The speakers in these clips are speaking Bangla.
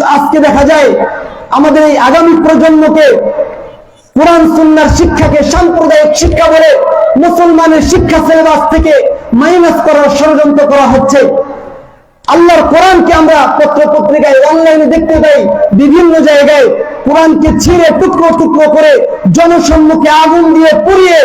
কিন্তু আজকে দেখা যায় আমাদের এই আগামী প্রজন্মকে কোরআন সুন্নাহর শিক্ষাকে সাম্প্রদায়িক শিক্ষা বলে মুসলমানের শিক্ষা সিলেবাস থেকে মাইনাস করার ষড়যন্ত্র করা হচ্ছে। আল্লাহর কোরআনকে আমরা পত্র পত্রিকায় অনলাইনে দেখতে পাই, বিভিন্ন জায়গায় কোরআনকে ছিঁড়ে টুকরো টুকরো করে জনসম্মুখে আগুন দিয়ে পুড়িয়ে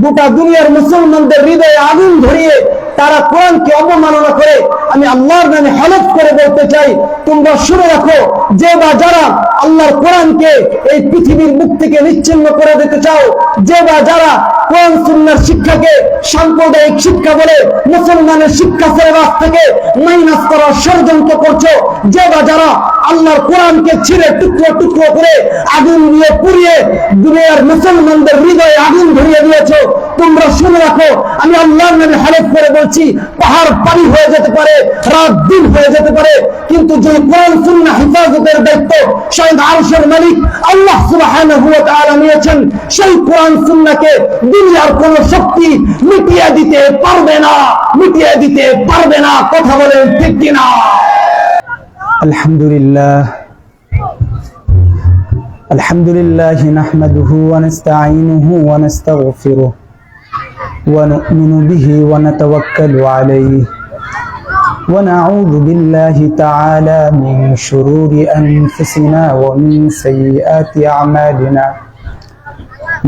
গোটা দুনিয়ার মুসলমানদের হৃদয়ে আগুন ধরিয়ে তারা কোরআনকে অবমাননা করে। আমি আল্লাহর নামে হলফ করে বলতে চাই, তোমরা শুনে রাখো, যে বা যারা আল্লাহর কোরআনকে এই পৃথিবীর মুখ থেকে নিচ্ছিন্ন করে দিতে চাও, যে বা যারা কোরআন সুন্নাহর শিক্ষাকে সাম্প্রদায়িক শিক্ষা বলে মুসলমানের শিক্ষা সিলেবাস থেকে মাইনাস করার ষড়যন্ত্র করছো, যে বা যারা আল্লাহর কোরআনকে ছিঁড়ে টুকরো টুকরো করে আগুন দিয়ে পুড়িয়ে দুনিয়ার মুসলমানদের হৃদয়ে আগুন ধরিয়ে দিয়েছো, তোমরা শুনে রাখো, আমি আল্লাহর নামে হলফ করে বলছি, পাহাড় পানি হয়ে যেতে পারে, রাত দিন হয়ে যেতে পারে, কিন্তু যে কোরআন সুন্নাহ হিফাজতের দায়িত্ব স্বয়ং আরশের মালিক আল্লাহ সুবহানাহু ওয়া তাআলা নিয়েছেন, সেই কোরআন সুন্নাহকে দুনিয়ার কোন শক্তি মিটিয়ে দিতে পারবে না, মিটিয়ে দিতে পারবে না। কথা বলেন ঠিক কিনা? আলহামদুলিল্লাহ আলহামদুলিল্লাহ নাহমাদুহু ওয়া নাস্তাঈনুহু ওয়া নাস্তাগফিরুহু ওয়া নু'মিনু বিহি ওয়া নাতাওয়াক্কালু আলাইহি ওয়া নাউযু বিল্লাহি তাআলা মিন শুরুরি আনফুসিনা ওয়া মিন সাইয়্যাতি আ'মালিনা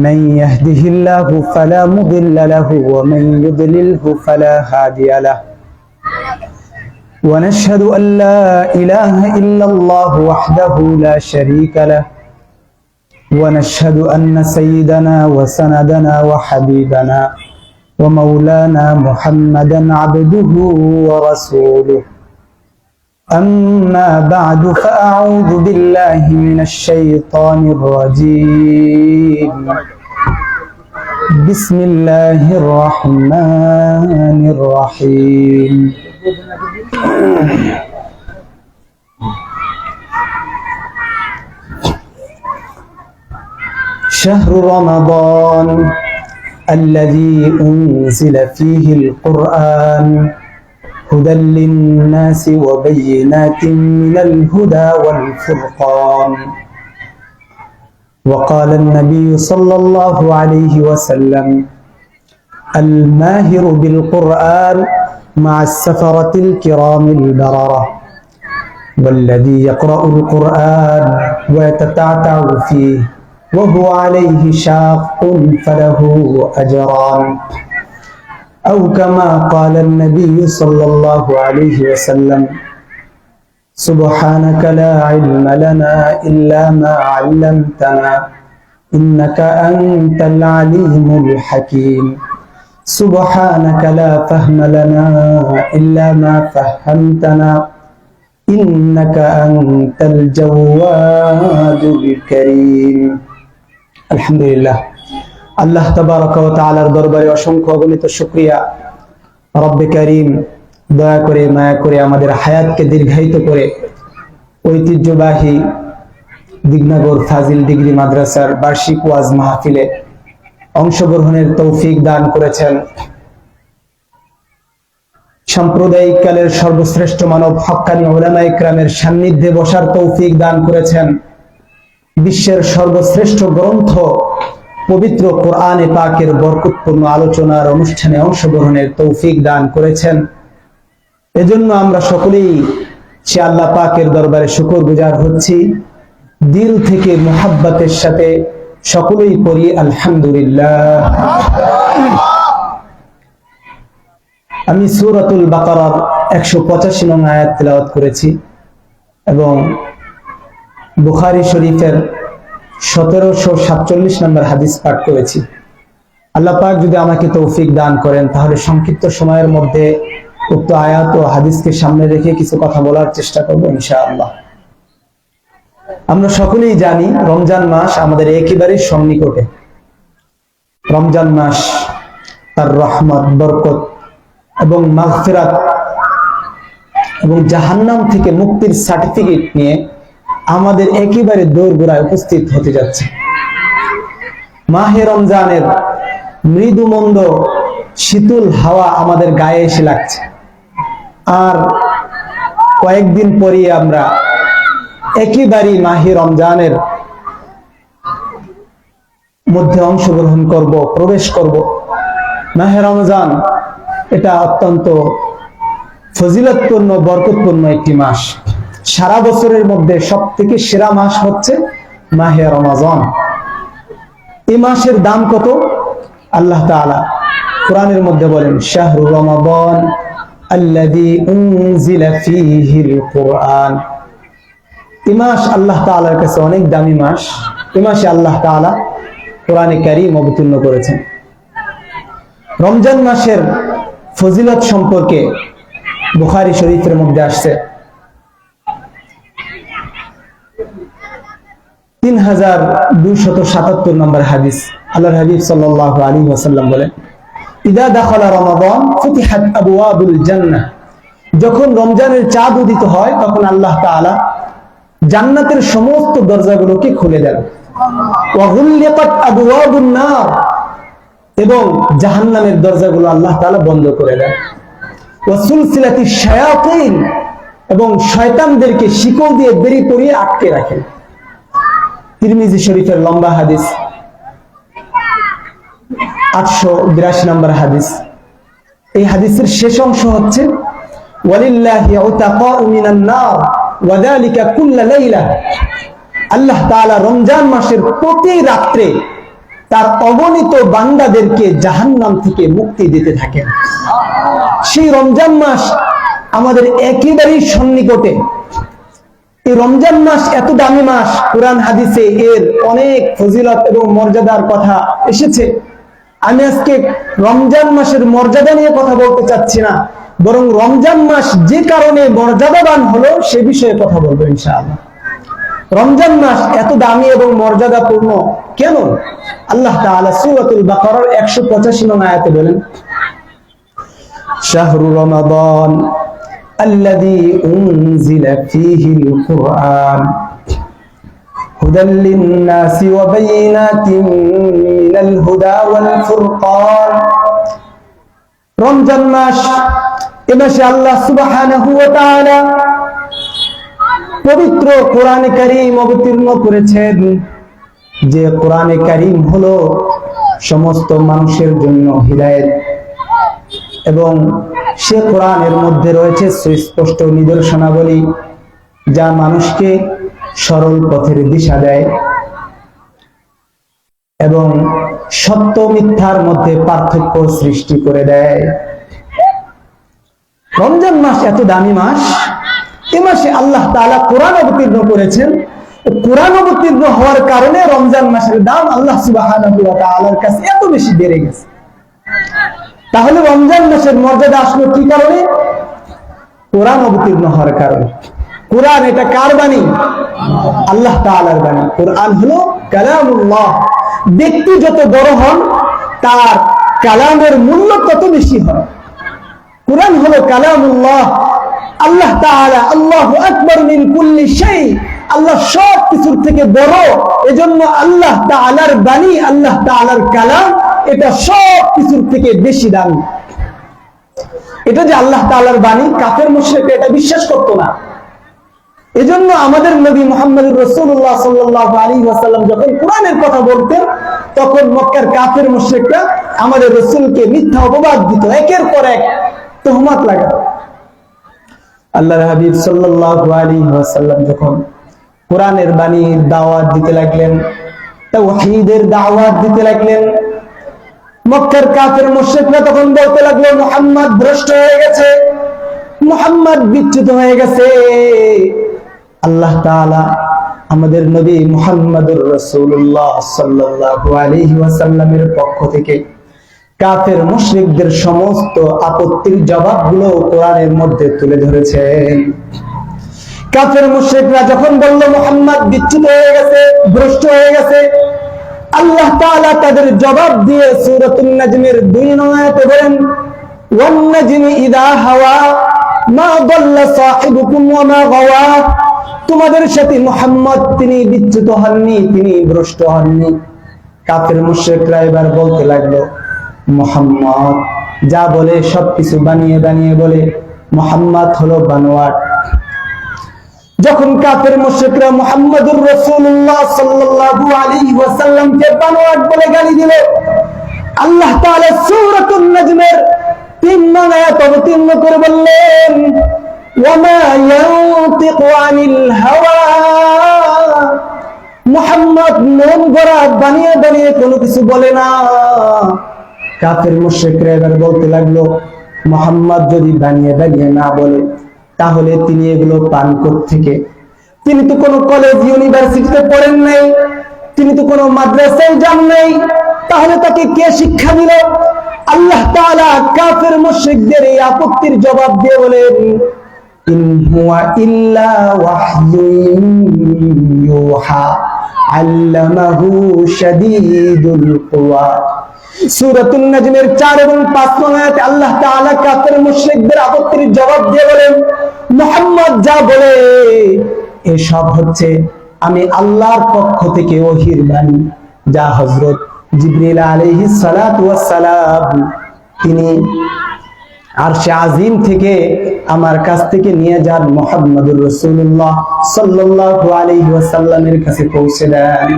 মান ইয়াহদিহিল্লাহু ফালা মুদিল্লা লাহু ওয়া মান ইউদ্লিলহু ফালা হাদিয়া লাহু ونشهد أن لا إله إلا الله وحده لا شريك له ونشهد أن سيدنا وسندنا وحبيبنا ومولانا محمدا عبده ورسوله أما بعد فأعوذ بالله من الشيطان الرجيم بسم الله الرحمن الرحيم شهر رمضان الذي أنزل فيه القرآن هدى للناس وبينات من الهدى والفرقان وقال النبي صلى الله عليه وسلم الماهر بالقرآن مع السفرة الكرام البررة والذي يقرأ القرآن ويتتعتع فيه وهو عليه شاق فله أجران أو كما قال النبي صلى الله عليه وسلم سبحانك لا علم لنا إلا ما علمتنا إنك أنت العليم الحكيم سبحانك لا فهم لنا إلا ما فهمتنا إنك أنت الجواد الكريم আলহামদুলিল্লাহ। আল্লাহ তাবারাক ওয়া তাআলার দরবারে অসংখ্য অগণিত শুকরিয়া। রব্বে কারীম দয়া করে মায়া করে আমাদের হায়াতকে দীর্ঘায়িত করে ঐতিহ্যবাহী দিগনগর ফাজিল ডিগ্রি মাদ্রাসার বার্ষিক ওয়াজ মাহফিলে অংশগ্রহণের তৌফিক দান করেছেন। সাম্প্রদায়িক কালের সর্বশ্রেষ্ঠ মানব হক্কানি উলামায়ে ইকরামের সান্নিধ্যে বসার তৌফিক দান করেছেন। বিশ্বের সর্বশ্রেষ্ঠ গ্রন্থ পবিত্র কোরআনে পাকের বরকতপূর্ণ আলোচনার অনুষ্ঠানে অংশগ্রহণের তৌফিক দান করেছেন। এজন্য আমরা সকলেই সে আল্লাহ পাকের দরবারে শুকরগুজার হচ্ছি। দিল থেকে মুহাব্বতের সাথে সকলেই পড়ি আলহামদুলিল্লাহ। আমি সূরাতুল বাকারার 185 নং আয়াত তেলাওয়াত করেছি এবং বুখারী শরীফের 1747 নম্বর হাদিস পাঠ করেছি। আল্লাহ পাক যদি আমাকে তৌফিক দান করেন তাহলে সংক্ষিপ্ত সময়ের মধ্যে উক্ত আয়াত ও হাদিসকে সামনে রেখে কিছু কথা বলার চেষ্টা করব ইনশাআল্লাহ। আমরা সকলেই জানি রমজান মাস আমাদের একেবারে সন্নিকটে। রমজান মাস তার রহমত, বরকত এবং মাগফিরাত এবং জাহান্নাম থেকে মুক্তির সার্টিফিকেট নিয়ে আমাদের একেবারে দোরগোড়ায় উপস্থিত হতে যাচ্ছে। মাহে রমজানের মৃদু মন্দ শীতল হাওয়া আমাদের গায়ে এসে লাগছে। আর কয়েকদিন পরেই আমরা একেবারেই মাহে রমজানের মধ্যে অংশগ্রহণ করব, প্রবেশ করব। মাহে রমজান এটা অত্যন্ত ফজিলতপূর্ণ, বরকতপূর্ণ একটি মাস। সারা বছরের মধ্যে সবথেকে সেরা মাস হচ্ছে মাহে রমজান। এই মাসের দাম কত? আল্লাহ তাআলা কোরআনের মধ্যে বলেন, শাহরু রমাদান আল্লাযী উনজিলা ফীহিল কুরআন। এই মাস আল্লাহ তাআলার কাছে অনেক দামি মাস। এই মাসে আল্লাহ তাআলা কোরআনে কারীম অবতীর্ণ করেছেন। রমজান মাসের ফজিলত সম্পর্কে বুখারী শরীফের মধ্যে আসছে 3277 নম্বর হাদিস। আল্লাহর হাবিব সাল্লাল্লাহু আলাইহি ওয়াসাল্লাম বলেন, ইদা দাখালা রমাদান ফুতিহাত আবওয়াবুল জান্নাহ। যখন রমজানের চাঁদ উদিত হয় তখন আল্লাহ তাআলা জান্নাতের সমস্ত দরজাগুলোকে খুলে দেন। ওয়া গুল্লিকাত আবওয়াবুন নার, এবং জাহান্নামের দরজাগুলো আল্লাহ তাআলা বন্ধ করে দেন। ওয়া সুলসিলাতিশ শায়াতিন, এবং শয়তানদেরকে শিকল দিয়ে বেরি পরিয়ে আটকে রাখেন। তিরমিজি শরীফের লম্বা হাদিস, 882 নম্বর হাদিস। এই হাদিসের শেষ অংশ হচ্ছে, ওয়ালিল্লাহি উতাকাউ মিনান নার ওয়া যালিকা কুল্লা লাইলা। আল্লাহ তাআলা রমজান মাসের প্রতি রাত্রে তার অগণিত বান্দাদেরকে জাহান্নাম থেকে মুক্তি দিতে থাকেন। সেই রমজান মাস আমাদের একেবারেই সন্নিকটে। এই রমজান মাস এত দামি মাস, কুরআন হাদিসে এর অনেক ফজিলত এবং মর্যাদার কথা এসেছে। আমি আজকে রমজান মাসের মর্যাদা নিয়ে কথা বলতে চাচ্ছি না, বরং রমজান মাস যে কারণে মর্যাদাবান হলো সে বিষয়ে কথা বলবো ইনশাআল্লাহ। রমজান মাস এত দামি এবং মর্যাদাপূর্ণ কেন? আল্লাহ তাআলা সূরাতুল বাকারার 185 নং আয়াতে বলেন, শাহরু রমাদান আল্লাযী উনজিলা ফীহিল কুরআন হুদাল লিন-নাসি ওয়া বায়িনাতিন মিনাল হুদা ওয়াল ফুরকান। রমজান মাস, এ মাসে আল্লাহ সুবহানাহু ওয়া তাআলা পবিত্র কোরআনে কারীম অবতীর্ণ করেছেন, যে কোরআনে কারীম হলো সমস্ত মানুষের জন্য হিদায়াত, এবং সে কোরআনের মধ্যে রয়েছে সুস্পষ্ট নিদর্শনাবলী যা মানুষকে সরল পথের দিশা দেয় এবং সত্য মিথ্যার মধ্যে পার্থক্য সৃষ্টি করে দেয়। রমজান মাস এত দামি মাস। এ মাসে আল্লাহ তাআলা কোরআন অবতীর্ণ করেছেন। কোরআন অবতীর্ণ হওয়ার কারণে রমজান মাসের দাম আল্লাহ সুবহানাহু ওয়া তাআলার কাছে এত বেশি বেড়ে গেছে। তাহলে রমজান মাসের মর্যাদা আসলো কি কারণে? কোরআন অবতীর্ণ হওয়ার কারণে। কোরআন এটা কার বাণী? আল্লাহ তাআলার বাণী। কোরআন হলো কালামুল্লাহ। ব্যক্তি যত বড় হন তার কালামের মূল্য তত বেশি হয়। কোরআন হলো কালামুল্লাহ। আল্লাহ তাআলা আল্লাহু আকবার মিন কুল্লি শাই, আল্লাহ সব কিছুর থেকে বড়। এজন্য আল্লাহ তাআলার বাণী, আল্লাহ তাআলার কালাম, এটা সব কিছুর থেকে বেশি দামি। এটা যে আল্লাহ তাআলার বাণী, কাফের মুশরিকরা এটা বিশ্বাস করত না। এজন্য আমাদের নবী মুহাম্মদুর রাসূলুল্লাহ সাল্লাল্লাহু আলাইহি ওয়াসাল্লাম যখন কোরআনের কথা বলতেন, তখন মক্কার কাফের মুশরিকরা আমাদের রাসূলকে মিথ্যা অপবাদ দিত, একের পর এক তুহমত লাগাতো। আল্লাহর হাবিব সাল্লাল্লাহু আলাইহি ওয়াসাল্লাম যখন কোরআনের বাণীর দাওয়াত দিতে লাগলেন, তাওহীদের দাওয়াত দিতে লাগলেন, মক্কার কাফের মুশরিকরা তখন বলতে লাগলো, মুহাম্মদ ভ্রষ্ট হয়ে গেছে, মুহাম্মদ বিচ্যুত হয়ে গেছে। আল্লাহ তাআলা আমাদের নবী মুহাম্মদুর রাসূলুল্লাহ সাল্লাল্লাহু আলাইহি ওয়াসাল্লামের পক্ষ থেকে কাফের মুশরিকদের সমস্ত আপত্তির জবাবগুলো কোরআনের মধ্যে তুলে ধরেছেন। কাফের মুশরিকরা যখন বলল মুহাম্মদ বিচ্যুত হয়ে গেছে, ভ্রষ্ট হয়ে গেছে, আল্লাহ তাআলা তাদের জবাব দিয়ে সূরাতুন নাজমের 2 নং আয়াতে বলেন, ওয়ান নাজমি ইযা হাওয়া মা দাল্লা সাহিবুকুম ওয়া মা গাওয়া। তোমাদের সাথে মুহাম্মদ তিনি বিচ্যুত হননি, তিনি ভ্রষ্ট হননি। কাফের মুশরিকরা এবার বলতে লাগলো, মুহাম্মদ যা বলে সবকিছু বানিয়ে বানিয়ে বলে, মুহাম্মদ হলো বানোয়াট। যখন কাফের মুশরিকরা মুহাম্মদুর রাসূলুল্লাহ সাল্লাল্লাহু আলাইহি ওয়াসাল্লামকে বানোয়াট বলে গালি দিল, আল্লাহ তাআলা সূরাতুন নাজমের 3 নং আয়াত অবতীর্ণ করে বললেন, ওয়ামা ইয়ানতিকু আনিল হাওয়া, মুহাম্মদ মন গড়া বানিয়ে বানিয়ে কোনো কিছু বলে না। কাফের মুশরিকরা এবার বলতে লাগলো, মুহাম্মদ যদি বানিয়ে বানিয়ে না বলে তাহলে তিনি এগুলো পান কোত্থেকে? তিনি তো কোনো কলেজ ইউনিভার্সিটিতে পড়েন নাই, তিনি তো কোনো মাদ্রাসায় যান নাই, তাহলে তাকে কে শিক্ষা দিল? আল্লাহ তাআলা কাফের মুশরিকদের এই আপত্তির জবাব দিয়ে বলেন, ইন হুয়া ইল্লা ওয়াহয়ুন ইউহা আল্লামাহু শাদীদুল কুওয়া। সূরাতুন নাজমের 4 এবং 5 নং আয়াতে আল্লাহ তাআলা কাফের মুশরিকদের আপত্তির জবাব দিয়ে বলেন, মুহাম্মদ যা বলে এসব হচ্ছে আমি আল্লাহর পক্ষ থেকে ওহীর বাণী, যা হযরত জিবরিল আলাইহিস সালাতু ওয়াস সালাম তিনি আরশে আজিম থেকে আমার কাছ থেকে নিয়ে যান মুহাম্মদুর রাসূলুল্লাহ সাল্লাল্লাহু আলাইহি ওয়াসাল্লামের কাছে পৌঁছে দেন।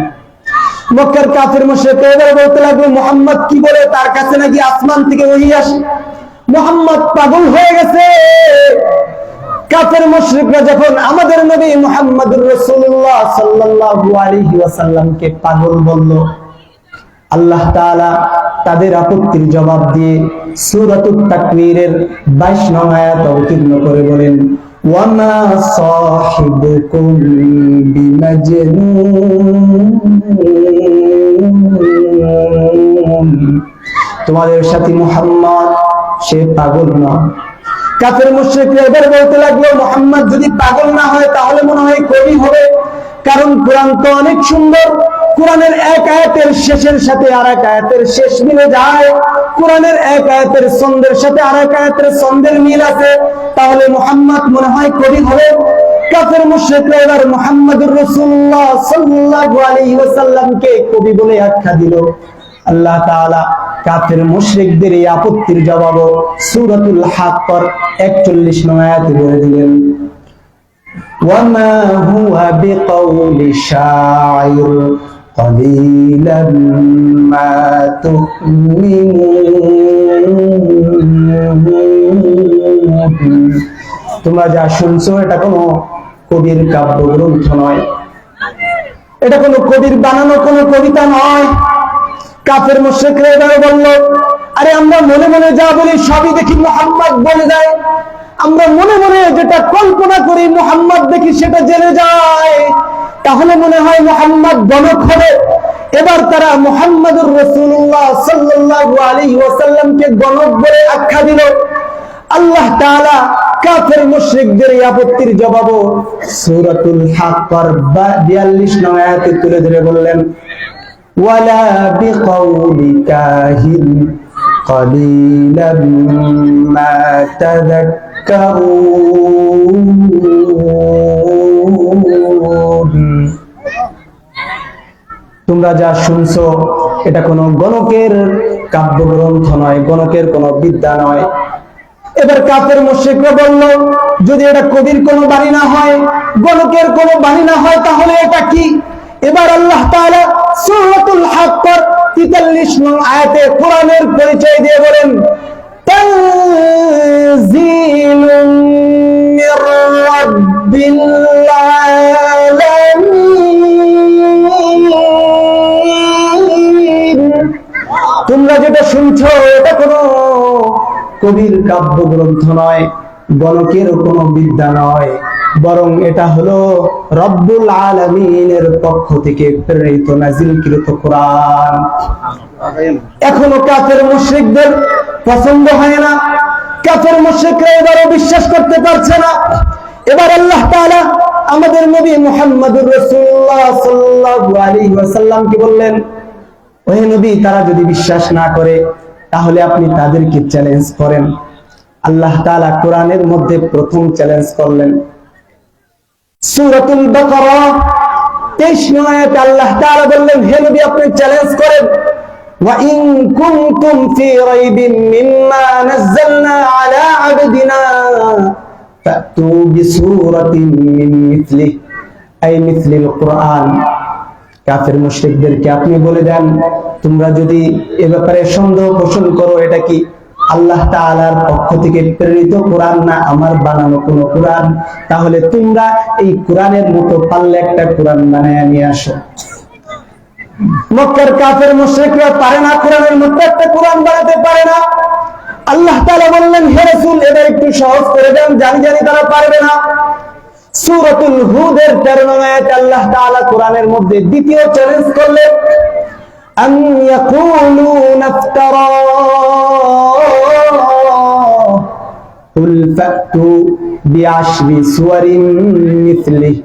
মক্কার কাফের মুশরিকরা এবার বলতে লাগলো, মুহাম্মদ কি বলে, তার কাছে নাকি আসমান থেকে ওহী আসে, মুহাম্মদ পাগল হয়ে গেছে। কাফের মুশরিকরা যখন আমাদের নবী মুহাম্মদুর রাসূলুল্লাহ সাল্লাল্লাহু আলাইহি ওয়াসাল্লামকে পাগল বলল, আল্লাহ তাআলা তাদের আপত্তির জবাব দিয়ে সূরাতুত তাকবীরের 22 নং আয়াত অবতীর্ণ করে বলেন, ওয়ামা সাহিবুকুম বিমাজনুন, তোমাদের সাথী মুহাম্মদ সে পাগল না। কাফের মুশরিকরা এবার বলতে লাগলো, মুহাম্মদ যদি পাগল না হয় তাহলে মনে হয় কবি হবে, কারণ কোরআন তো অনেক সুন্দর, কোরআনের এক আয়াতের শেষের সাথে আরেক আয়াতের শেষ মিলে যায়, কোরআনের এক আয়াতের ছন্দের সাথে আরেক আয়াতের ছন্দের মিল আছে, তাহলে মুহাম্মদ মনে হয় কবি হবে। কাফের মুশরিকরা এবার মুহাম্মদুর রাসূলুল্লাহ সাল্লাল্লাহু আলাইহি ওয়াসাল্লামকে কবি বলে আখ্যা দিল। আল্লাহ তাআলা কাফের মুশরিকদের এই আপত্তির জবাব সূরাতুল হাক্কর 41 নং আয়াতে বলে দিলেন, ওয়ামা হুয়া বিকাউলি শাইর قليلا ما تؤمنون, তোমরা যা শুনছো এটা কোনো কবির কাব্যগ্রন্থ নয়, এটা কোনো কবির বানানো কোনো কবিতা নয়। কাফের মুশরিকরা এবার বলল, আরে আমরা মনে মনে যা বলি সবই দেখি মুহাম্মদ বলে দেয়, আমরা মনে মনে যেটা কল্পনা করি মুহাম্মদ দেখি সেটা জেনে যায়, তাহলে মনে হয় মুহাম্মদ গণক হবে। এবার তারা মুহাম্মদুর রাসূলুল্লাহ সাল্লাল্লাহু আলাইহি ওয়াসাল্লামকে গণক বলে আখ্যা দিল। আল্লাহ তাআলা কাফের মুশরিকদের এই আপত্তির জবাব সূরাতুল হাক্কর 42 নং আয়াতে তুলে ধরে বললেন, ওয়ালা বিকাউলি কাহিন قليلا ما تذكرون, তোমরা যা শুনছো এটা কোনো গণকের কাব্যগ্রন্থ নয়, গণকের কোনো বিদ্যা নয়। এবার কাফের মুশরিকরা বলল, যদি এটা কবির কোনো বাণী না হয়, গণকের কোনো বাণী না হয়, তাহলে এটা কি? এবার আল্লাহ তাআলা সূরাতুল হাক্কর 43 নং আয়াতে কোরআনের পরিচয় দিয়ে বলেন, তানজিলুম মির রাব্বিল আলামিন, তোমরা যেটা শুনছো এটা কোনো কবির কাব্যগ্রন্থ নয়, গণকের কোনো বিদ্যা নয়, বরং এটা হলো রব্বুল আলামিনের পক্ষ থেকে প্রেরিত নাজিলকৃত কোরআন। এখনো কাফের মুশরিকদের পছন্দ হয় না, কাফের মুশরিকরা এবারও বিশ্বাস করতে পারছে না। এবার আল্লাহ তাআলা আমাদের নবী মুহাম্মদুর রাসূলুল্লাহ সাল্লাল্লাহু আলাইহি ওয়াসাল্লামকে বললেন, ওহে নবী, তারা যদি বিশ্বাস না করে তাহলে আপনি তাদেরকে চ্যালেঞ্জ করেন। আল্লাহ তাআলা কোরআনের মধ্যে প্রথম চ্যালেঞ্জ করলেন সূরাতুল বাকারা 23 নং আয়াতে আল্লাহ তাআলা বললেন, হে নবী আপনি চ্যালেঞ্জ করেন, ওয়া ইন কুনতুম ফি রাইবিন মিম্মা নাযালনা আলা আবদিনা ফাতু বিসূরাতিন মিন মিথলি আই মিথলিল কুরআন। কাফের মুশরিকদেরকে আপনি বলে দেন, তোমরা যদি এ ব্যাপারে সন্দেহ পোষণ করো, এটা কি আল্লাহ তাআলার পক্ষ থেকে প্রেরিত কোরআন না আমার বানানো কোন কোরআন, তাহলে তোমরা এই কোরআনের মতো পারলে একটা কোরআন বানায় নিয়ে আসো। মক্কার কাফের মুশরিকরা পারে না, কোরআনের মতো একটা কোরআন বানাতে পারে না। আল্লাহ তাআলা বললেন, হে রাসূল এটা একটু সহজ করে দেন, জানি তারা পারবে না। সূরাতুল হুদের 13 নং আয়াতে আল্লাহ তাআলা কোরআনের মধ্যে দ্বিতীয় চ্যালেঞ্জ করলেন, আম ইয়াকুলুনা ইফতারা কুল ফাতু বিআশরি সুওয়ারিন মিথলিহি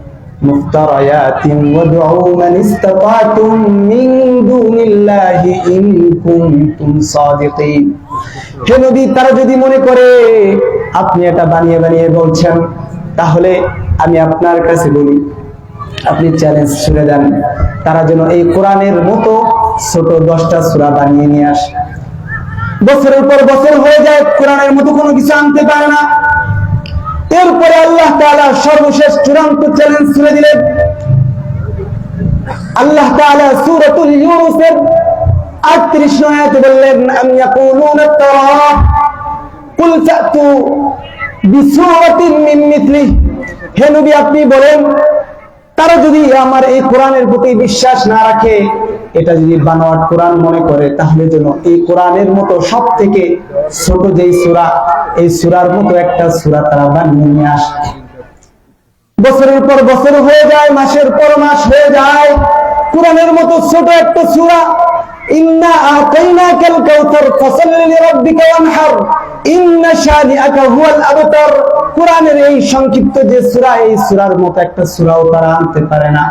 মুফতারায়াতিন ওয়াদউ মান ইসতাতাতুম মিন দুনিল্লাহি ইন কুনতুম সাদিকিন। হে নবী, তারা যদি মনে করে আপনি এটা বানিয়ে বলছেন, তাহলে আমি আপনার কাছে বলি, আপনি চ্যালেঞ্জ ছুড়ে দেন, তারা যেন এই কোরআনের মতো ছোট 10টা সূরা বানিয়ে নিয়ে আসে। বছরের পর বছর হয়ে যায়, কোরআনের মতো কোনো কিছু আনতে পারে না। এরপরে আল্লাহ তাআলা সর্বশেষ চূড়ান্ত চ্যালেঞ্জ ছুড়ে দিলেন। আল্লাহ তাআলা সূরাতুল ইউনূসের 38 নং আয়াতে বললেন, আম ইয়াকুলুনা ইফতারা কুল ফাতু বিসূরাতিন মিন মিথলিহি। হে নবী, আপনি বলেন, তারা যদি আমার এই কোরআনের প্রতি বিশ্বাস না রাখে, এটা যদি বানোয়াট কোরআন মনে করে, তাহলে যেন এই কোরআনের মতো সবথেকে ছোট যেই সূরা, এই সূরার মতো একটা সূরা তারা বানিয়ে নিয়ে আসে। বছরের পর বছর হয়ে যায়, মাসের পর মাস হয়ে যায়, কোরআনের মতো ছোট একটা সূরা, ইন্না আতাইনাকাল কাউসার ফাসাল্লি লিরাব্বিকা ওয়ানহার ইন্না শানিআকা হুয়াল আবতার। কোরআনের এই সংক্ষিপ্ত যে সূরা, এই সূরার মতো একটা সূরাও তারা আনতে পারে না।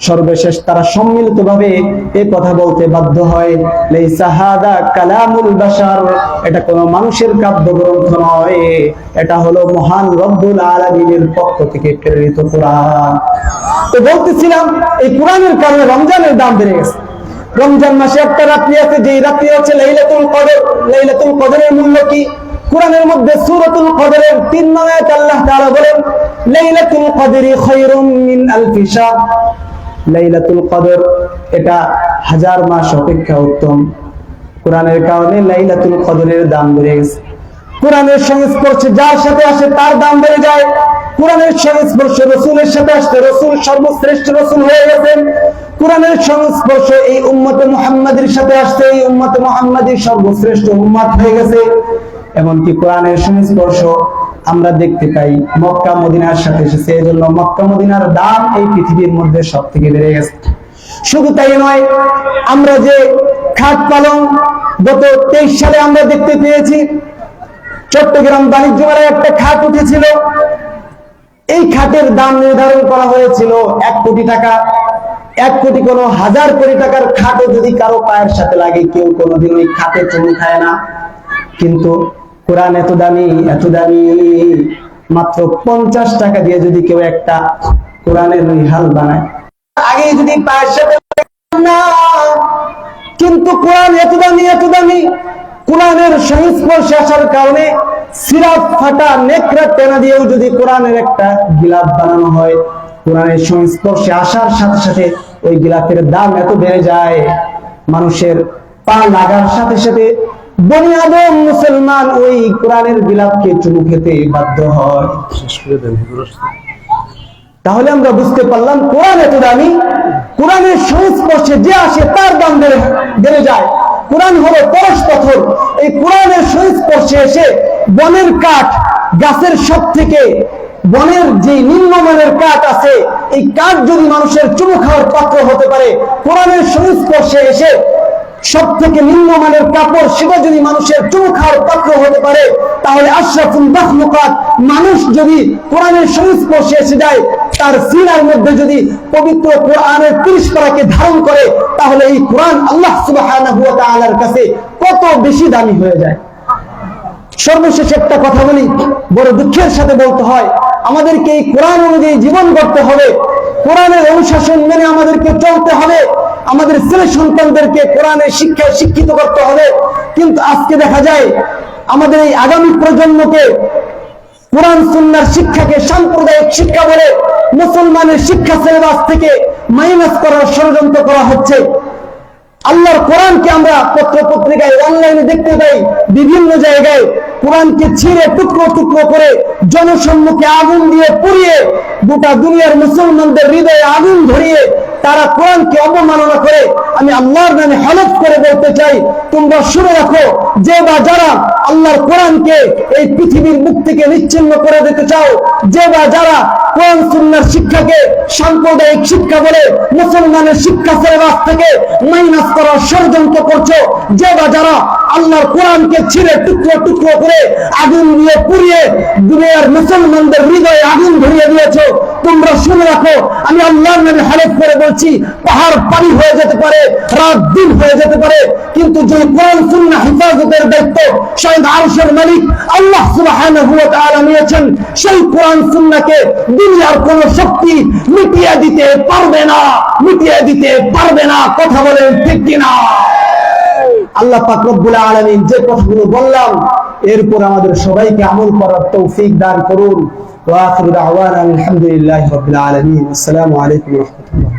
সর্বশেষ তারা সম্মিলিতভাবে এই কথা বলতে বাধ্য হয়, লাইসা হাদা কালামুল বাশার, এটা কোনো মানুষের কাব্য গ্রন্থ নয়, এটা হলো মহান রব্বুল আলামিনের পক্ষ থেকে প্রেরিত কোরআন। তো বলতেছিলাম, এই কোরআনের কারণে রমজানের দাম বেড়ে গেছে। রমজান মাসে একটা রাত্রি আছে, যেই রাত্রি হচ্ছে লাইলাতুল কদর। লাইলাতুল কদরের মূল্য কি? কোরআনের মধ্যে সূরাতুল কদরের 3 নং আয়াতে আল্লাহ তাআলা বলেন, লাইলাতুল কদরি খায়রুম মিন আলফি শাহর। লাইলাতুল কদর এটা 1000 মাস অপেক্ষা উত্তম। কোরআনের কারণে লাইলাতুল কদরের দাম বেড়ে গেছে। কোরআনের সংস্পর্শে যার সাথে আসে তার দাম বেড়ে যায়। কোরআনের সংস্পর্শে রাসূলের সাথে আসে, রাসূল সর্বশ্রেষ্ঠ রাসূল হয়ে গেছেন। কোরআনের সংস্পর্শ এই উম্মতে মুহাম্মাদের সাথে আসছে, এই উম্মতে মুহাম্মাদি সর্বশ্রেষ্ঠ উম্মত হয়ে গেছে। এমনকি কোরআনের সংস্পর্শ আমরা দেখতে পাই মক্কা মদিনার সাথে এসেছে, এজন্য মক্কা মদিনার দাম এই পৃথিবীর মধ্যে সবথেকে বেড়ে গেছে। শুধু তাই নয়, আমরা যে খাট পালং গত 23 সালে আমরা দেখতে পেয়েছি, চট্টগ্রাম বাণিজ্য মেলায় একটা খাট উঠেছিল। এই খাটের দাম নির্ধারণ করা হয়েছিল 1 কোটি টাকা। 1 কোটি কোন 1000 কোটি টাকার খাটও যদি কারো পায়ের সাথে লাগে, কেউ কোনোদিন ওই খাটে চুমু খায় না। কিন্তু কোরআন এত দামি, মাত্র 50 টাকা দিয়ে যদি কেউ একটা কোরআনের রিহাল বানায়, আগে যদি পায়ের সাথে না, কিন্তু কোরআন এত দামি, কোরআনের সংস্পর্শে আসার কারণে সিরাত ফাটা নেকড়া টেনা দিয়েও যদি কোরআনের একটা গিলাফ বানানো হয়, কোরআনের সংস্পর্শে আসার সাথে সাথে ওই গিলাফের দাম এত বেড়ে যায়, মানুষের পা লাগার সাথে সাথে বনি আদম মুসলমান ওই কোরআনের গিলাফকে চুমু খেতে বাধ্য হয়। তাহলে আমরা বুঝতে পারলাম কোরআন এত দামি, কোরআনের সংস্পর্শে যে আসে তার দাম বেড়ে যায়। কোরআন হলো পরশ পাথর, এই কোরআনের সংস্পর্শে এসে বনের কাঠ, গাছের সব থেকে বনের যে নিম্নমানের কাঠ আছে, এই কাঠ যদি মানুষের চুমু খাওয়ার পাত্র হতে পারে, কোরআনের সংস্পর্শে এসে সব থেকে নিম্নমানের কাপড় সেটা যদি মানুষের চুমু খাওয়ার পাত্র হতে পারে, তাহলে আশরাফুল মাখলুকাত মানুষ যদি কোরআনের সংস্পর্শে এসে যায়, তার সিনার মধ্যে যদি পবিত্র কোরআনের 30 পারাকে ধারণ করে, তাহলে এই কোরআন আল্লাহ সুবহানাহু ওয়া তাআলার কাছে কত বেশি দামি হয়ে যায়। সর্বশেষ একটা কথা বলি, বড় দুঃখের সাথে বলতে হয়, আমাদেরকে এই কোরআন অনুযায়ী জীবন করতে হবে, কোরআনের অনুশাসন মেনে আমাদেরকে চলতে হবে, আমাদের ছেলে সন্তানদেরকে কোরআনের শিক্ষায় শিক্ষিত করতে হবে। কিন্তু আজকে দেখা যায় আমাদের এই আগামী প্রজন্মকে কোরআন সুন্নাহর শিক্ষাকে সাম্প্রদায়িক শিক্ষা বলে মুসলমানের শিক্ষা সিলেবাস থেকে মাইনাস করার ষড়যন্ত্র করা হচ্ছে। আল্লাহর কোরআনকে আমরা পত্র পত্রিকায় অনলাইনে দেখতে পাই, বিভিন্ন জায়গায় কোরআনকে ছিঁড়ে টুকরো টুকরো করে জনসম্মুখে আগুন দিয়ে পুড়িয়ে গোটা দুনিয়ার মুসলমানদের হৃদয়ে আগুন ধরিয়ে তারা কোরআনকে অবমাননা করে। আমি আল্লাহর নামে হলফ করে বলতে চাই, তোমরা শুনে রাখো, যে বা যারা আল্লাহর কোরআনকে এই পৃথিবীর মুখ থেকে নিচ্ছিন্ন করে দিতে চাও, যে বা যারা কোরআন সুন্নাহর শিক্ষাকে সাম্প্রদায়িক শিক্ষা বলে মুসলমানের শিক্ষা সিলেবাস থেকে মাইনাস করার ষড়যন্ত্র করছো, যে বা যারা আল্লাহর কোরআনকে ছিঁড়ে টুকরো টুকরো করে আগুন দিয়ে পুড়িয়ে দুনিয়ার মুসলমানদের হৃদয়ে আগুন ধরিয়ে দিয়েছো, তোমরা শুনে রাখো, আমি আল্লাহর নামে হলফ করে বলছি, পাহাড় পানি হয়ে যেতে পারে, রাত দিন হয়ে যেতে পারে, কিন্তু যে কোরআন সুন্নাহ হেফাজতের দায়িত্ব স্বয়ং আরশের মালিক আল্লাহ সুবহানাহু ওয়া তাআলা নিয়েছেন, সেই কোরআন সুন্নাহকে দুনিয়ার কোন শক্তি মিটিয়ে দিতে পারবে না, মিটিয়ে দিতে পারবে না। কথা বলেন ঠিক কিনা? আল্লাহ পাক রব্বুল আলামিন যে কথাগুলো বললাম এরপর আমাদের সবাইকে আমল করার তৌফিক দান করুন। ওয়া আখিরু দাওয়ানা আলহামদুলিল্লাহি রাব্বিল আলামিন। আসসালামু আলাইকুম ওয়া রাহমাতুল্লাহ।